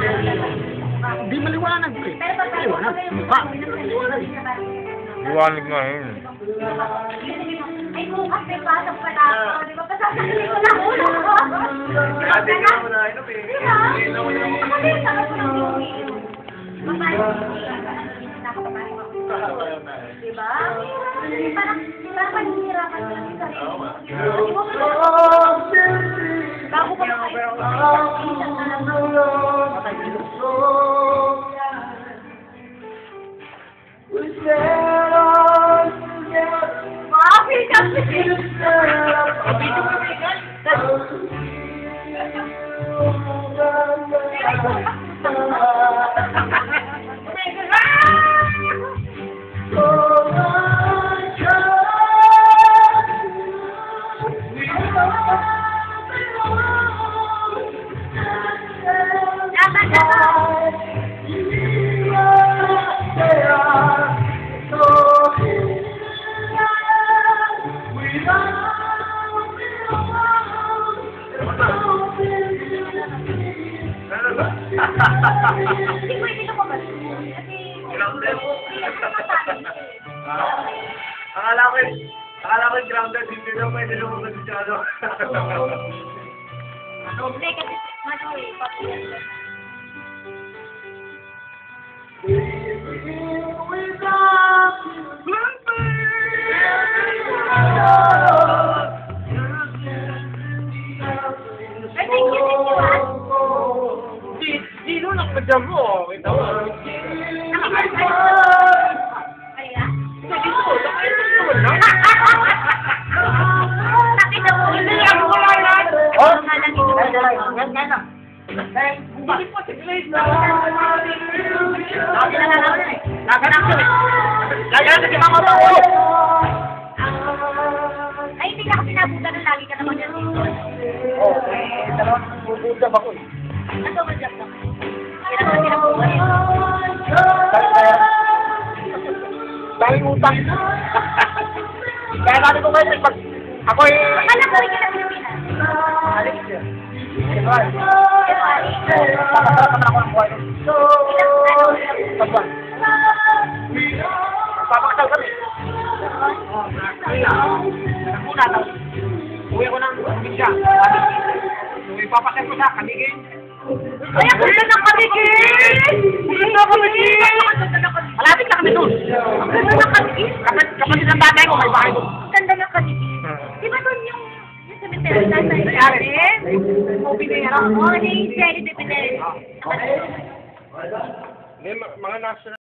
Hindi maliwanag, pre. Maliwanag. Mukha. Liwanag nga yun. Ay, bukas may pasok pa na ako. Di ba? Pasasakili ko lang ulo ko. Grabe ka mo na inom eh. Di ba? Kasi sakit ko lang yung ulo. Babae. Nakapapayag ako. Di ba? Parang panihirapan ko lang yung sarili ko. Bago ko Hindi pwede lumabas. Kasi, Grounded? hindi ako masabi. Akala ko grounded, hindi na pwede lumabas siya, ano? Hindi, kasi, papilyan ko. Ay, thank you, Sino nakadyan mo? Kita mo. Kaya? Nakita mo, hindi ako wala yan. Oh? Hindi po, si Grace na. Laganap si Mama to. Ay, hindi ka pinabutan na lagi ka naman yan dito. Oh, dalawang bubudab ako eh. Ano ba dyan naman? Hindi naman pinabutan yan. Daming utang. Kaya sabi ko kayo, pag ako'y... Alam ko rin ka na Pilipinas. Alis siya. Diba? February. Papasarap naman ako ng buhay. Pagwan. Papakasal kami. Una, uwi ko ng Bisya. Papasal ko sa Kanigin. Ay, ang ganda ng Kanigin! Ganda ng Kanigin! Malapit na kami doon. Ang ganda ng Kanigin? Kapatid ng tatay ko, may bahay doon. Ang ganda ng Kanigin. Di ba doon yung cemetery na sa ilalim? Movie na yan. Oo, ni Jerry de Pinel. Mga national